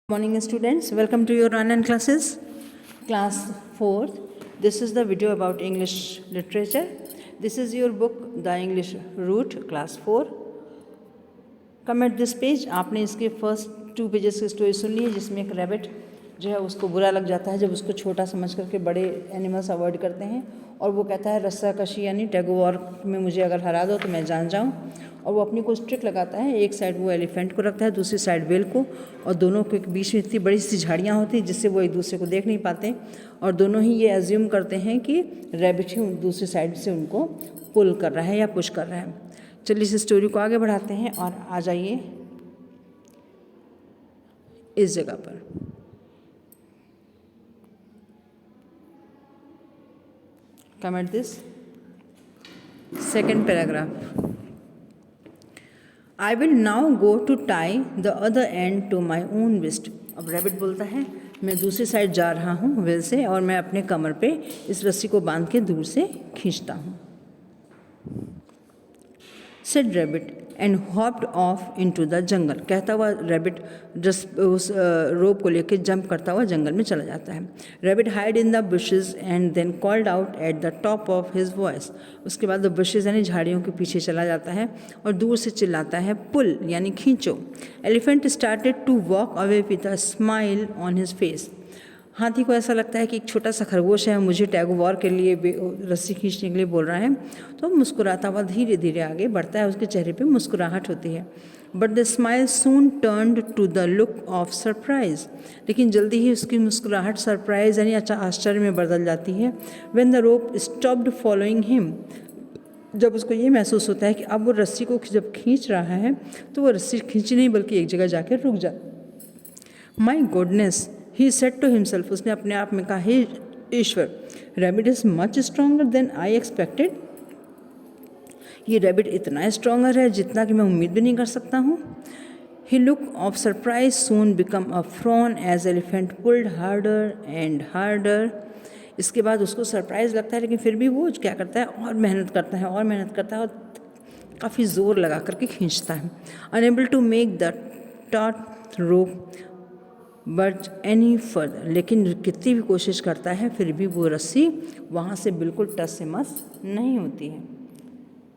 Morning students, welcome to your online classes. Class 4th. This is the video about English literature. This is your book The English Root, class 4. Come at this page. आपने इसके first 2 pages की story सुन ली है जिसमें एक rabbit जो है उसको बुरा लग जाता है जब उसको छोटा समझ करके बड़े एनिमल्स अवॉइड करते हैं और वो कहता है रस्साकशी यानी टैग ऑफ वॉर में मुझे अगर हरा दो तो मैं जान जाऊँ। और वो अपनी कुछ ट्रिक लगाता है, एक साइड वो एलिफेंट को रखता है, दूसरी साइड वेल को, और दोनों के बीच में इतनी बड़ी सी झाड़ियाँ होती हैं जिससे वो एक दूसरे को देख नहीं पाते और दोनों ही ये एज्यूम करते हैं कि रैबिट ही दूसरी साइड से उनको पुल कर रहा है या पुश कर रहा है। चलिए इस स्टोरी को आगे बढ़ाते हैं और आ जाइए इस जगह पर। Come at this second paragraph. I will now go to tie the other end to my own wrist. अब रैबिट बोलता है मैं दूसरी साइड जा रहा हूँ वेल से और मैं अपने कमर पे इस रस्सी को बांध के दूर से खींचता हूँ। Said rabbit and hopped off into the jungle. कहता हुआ रैबिट उस रोप को लेकर जंप करता हुआ जंगल में चला जाता है। Rabbit hide in the bushes and then called out at the top of his voice. उसके बाद वो bushes यानी झाड़ियों के पीछे चला जाता है और दूर से चिल्लाता है पुल यानी खींचो। Elephant started to walk away with a smile on his face. हाथी को ऐसा लगता है कि एक छोटा सा खरगोश है मुझे टैग ऑफ वॉर के लिए रस्सी खींचने के लिए बोल रहा है, तो मुस्कुराता हुआ धीरे धीरे आगे बढ़ता है। उसके चेहरे पे मुस्कुराहट होती है। But the smile soon turned to the look of surprise, लेकिन जल्दी ही उसकी मुस्कुराहट सरप्राइज यानी आश्चर्य में बदल जाती है। When the rope stopped following him, जब उसको ये महसूस होता है कि अब वो रस्सी को जब खींच रहा है तो वो रस्सी खींची नहीं बल्कि एक जगह जाकर रुक जाती। My goodness he said to himself, उसने अपने आप में कहा हे ईश्वर, rabbit is much stronger than I expected. ये रैबिट इतना स्ट्रॉन्गर है जितना कि मैं उम्मीद भी नहीं कर सकता हूँ। He look of surprise soon become a frown as elephant pulled harder and harder. इसके बाद उसको सरप्राइज लगता है लेकिन फिर भी वो क्या करता है और मेहनत करता है और मेहनत करता है और काफ़ी ज़ोर लगा करके खींचता है। Unable to make the taut rope budge any further, लेकिन कितनी भी कोशिश करता है फिर भी वो रस्सी वहाँ से बिल्कुल टस से मस नहीं होती है।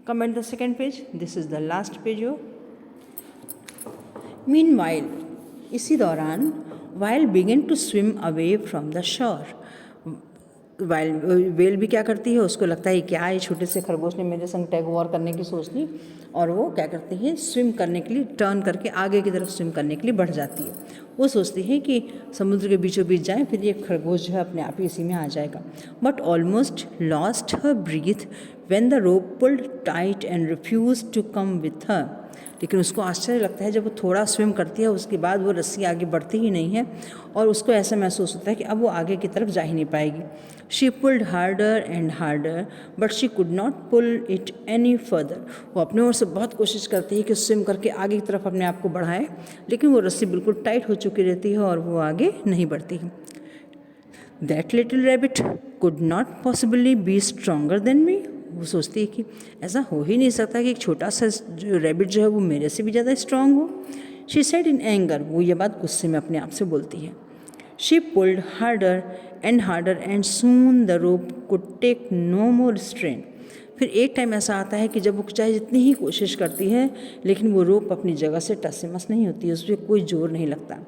Come at the second page, this is the last page यो। मीनवाइल, इसी दौरान whale begin to swim away from the shore. Whale whale भी क्या करती है, उसको लगता है क्या ये छोटे से खरगोश ने मेरे संग टैग वॉर करने की सोच ली और वो क्या करती है स्विम करने के लिए टर्न करके आगे की तरफ स्विम करने के लिए बढ़ जाती है। वो सोचती है कि समुद्र के बीचों बीच जाए फिर ये खरगोश जो है अपने आप ही इसी में आ जाएगा। But almost lost her breath when the rope pulled tight and refuse to come with her. लेकिन उसको आश्चर्य लगता है जब वो थोड़ा स्विम करती है उसके बाद वो रस्सी आगे बढ़ती ही नहीं है और उसको ऐसा महसूस होता है कि अब वो आगे की तरफ जा ही नहीं पाएगी। She pulled harder and harder but she could not pull it any further. वो अपने ओर से बहुत कोशिश करती है कि स्विम करके आगे की तरफ अपने आप को बढ़ाए, लेकिन वो रस्सी बिल्कुल टाइट हो चुकी रहती है और वो आगे नहीं बढ़ती है। That little rabbit could not possibly be stronger than me. वो सोचती है कि ऐसा हो ही नहीं सकता कि एक छोटा सा जो रैबिट जो है वो मेरे से भी ज़्यादा स्ट्रांग हो। शी सेड इन एंगर, वो ये बात गुस्से में अपने आप से बोलती है। She pulled harder and soon the rope could take no more strain. फिर एक टाइम ऐसा आता है कि जब वो चाहे जितनी ही कोशिश करती है लेकिन वो रोप अपनी जगह से टस से मस नहीं होती है, उस पर कोई जोर नहीं लगता।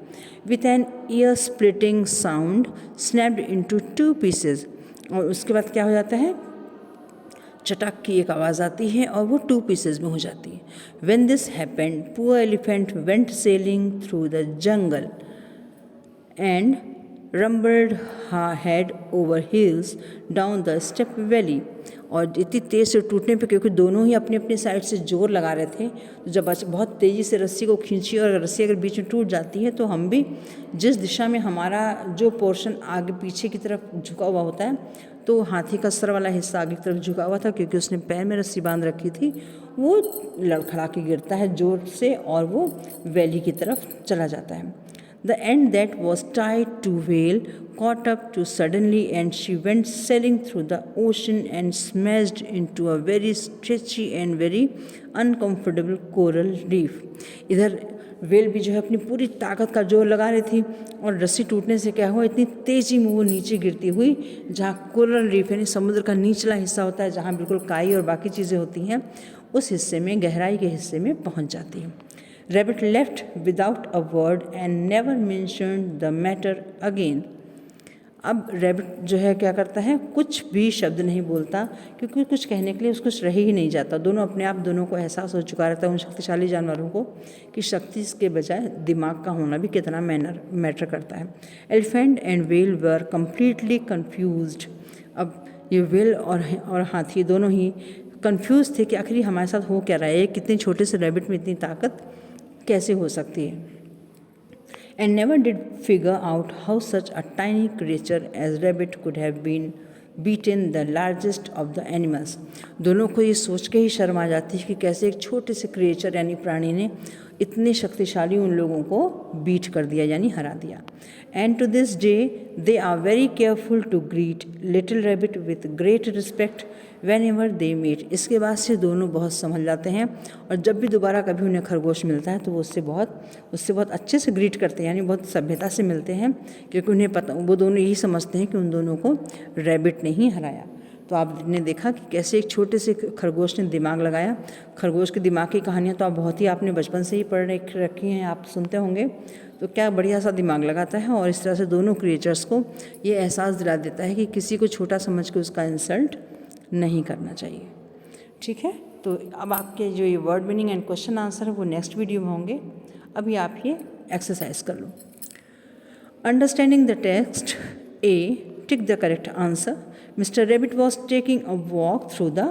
With an year splitting sound snapped into 2 pieces, और उसके बाद क्या हो जाता है चटक की एक आवाज़ आती है और वो 2 पीसेज में हो जाती है। When this happened poor elephant went sailing through the jungle and rumbled head over hills down the steep valley. और इतनी तेज़ से टूटने पे क्योंकि दोनों ही अपनी अपनी साइड से जोर लगा रहे थे, तो जब बहुत तेज़ी से रस्सी को खींची और रस्सी अगर बीच में टूट जाती है तो हम भी जिस दिशा में हमारा जो पोर्शन आगे पीछे की तरफ झुका हुआ होता है, तो हाथी का सर वाला हिस्सा आगे की तरफ झुका हुआ था क्योंकि उसने पैर में रस्सी बांध रखी थी, वो लड़खड़ा के गिरता है जोर से और वो वैली की तरफ चला जाता है। The end that was tied to whale caught up too suddenly and she went sailing through the ocean and smashed into a very stretchy and very uncomfortable coral reef. इधर वेल भी जो है अपनी पूरी ताकत का जोर लगा रही थी और रस्सी टूटने से क्या हुआ, इतनी तेज़ी में वो नीचे गिरती हुई, जहाँ कोरल रीफ यानी समुद्र का निचला हिस्सा होता है, जहाँ बिल्कुल काई और बाकी चीज़ें होती हैं, उस हिस्से में, गहराई के हिस्से में पहुँच जाती है। Rabbit left without a word and never mentioned the matter again. अब रैबिट जो है क्या करता है, कुछ भी शब्द नहीं बोलता, क्योंकि कुछ कहने के लिए उसको रह ही नहीं जाता। दोनों अपने आप, दोनों को एहसास हो चुका रहता है, उन शक्तिशाली जानवरों को, कि शक्ति के बजाय दिमाग का होना भी कितना मैटर करता है। Elephant and whale were completely confused. अब ये व्हेल और हाथी दोनों ही कन्फ्यूज थे कि आखिर हमारे साथ हो क्या रहा है, कितने छोटे से रैबिट में इतनी ताकत कैसे हो सकती है। And never did figure out how such a tiny creature as rabbit could have been beaten the largest of the animals। दोनों को ये सोच के ही शर्म आ जाती है कि कैसे एक छोटे से क्रिएचर यानी प्राणी ने इतने शक्तिशाली उन लोगों को बीट कर दिया यानी हरा दिया। And to this day they are very careful to greet little rabbit with great respect whenever they meet. इसके बाद से दोनों बहुत संभल जाते हैं और जब भी दोबारा कभी उन्हें खरगोश मिलता है तो वो उससे बहुत अच्छे से ग्रीट करते हैं, यानी बहुत सभ्यता से मिलते हैं, क्योंकि उन्हें पता, वो दोनों यही समझते हैं कि उन दोनों को रैबिट ने ही हराया। तो आपने देखा कि कैसे एक छोटे से खरगोश ने दिमाग लगाया। खरगोश के दिमाग की कहानियाँ तो आप बहुत ही आपने बचपन से ही पढ़ रखी हैं, आप सुनते होंगे। तो क्या बढ़िया सा दिमाग लगाता है और इस तरह से दोनों क्रिएचर्स को ये एहसास दिला देता है कि किसी को छोटा समझ के उसका इंसल्ट नहीं करना चाहिए। ठीक है, तो अब आपके जो ये word meaning and question answer है वो नेक्स्ट वीडियो में होंगे। अभी आप ये एक्सरसाइज कर लो। Understanding the text, A, tick the correct answer. Mr. Rabbit was taking a walk through the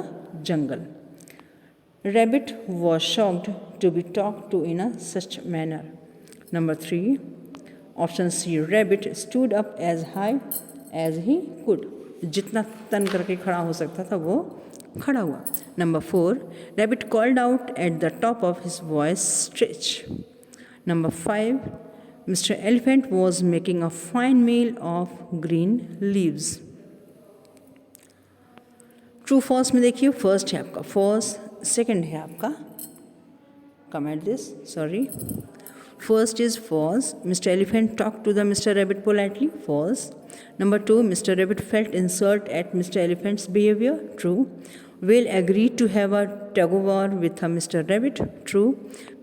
jungle. Rabbit was shocked to be talked to in a such manner. Number 3, option C, Rabbit stood up as high as he could. जितना तन करके खड़ा हो सकता था वो खड़ा हुआ। Number 4, Rabbit called out at the top of his voice, stretch. Number 5, Mr. Elephant was making a fine meal of green leaves. True false में देखिए, फर्स्ट है आपका फॉल्स, सेकंड है आपका comment this, sorry, first is false. Mister elephant talk to the mister rabbit politely, false. Number 2, mister rabbit felt insult at mister elephant's behaviour, true. Well agreed to have a tug of war with mister rabbit, true.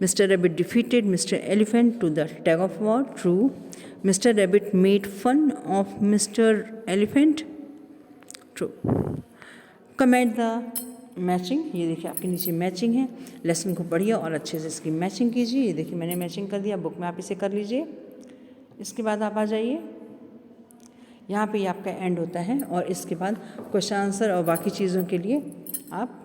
Mister rabbit defeated mister elephant to the tug of war, true. Mister rabbit made fun of mister elephant, true. Comment the matching, ये देखिए आपके नीचे matching है। Lesson को पढ़िए और अच्छे से इसकी मैचिंग कीजिए। ये देखिए मैंने मैचिंग कर दिया, बुक में आप इसे कर लीजिए। इसके बाद आप आ जाइए, यहाँ पे आपका एंड होता है और इसके बाद क्वेश्चन आंसर और बाकी चीज़ों के लिए आप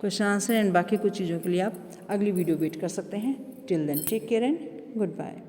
क्वेश्चन आंसर एंड बाकी कुछ चीज़ों के लिए आप अगली वीडियो वेट कर सकते हैं। Till then take care and good bye.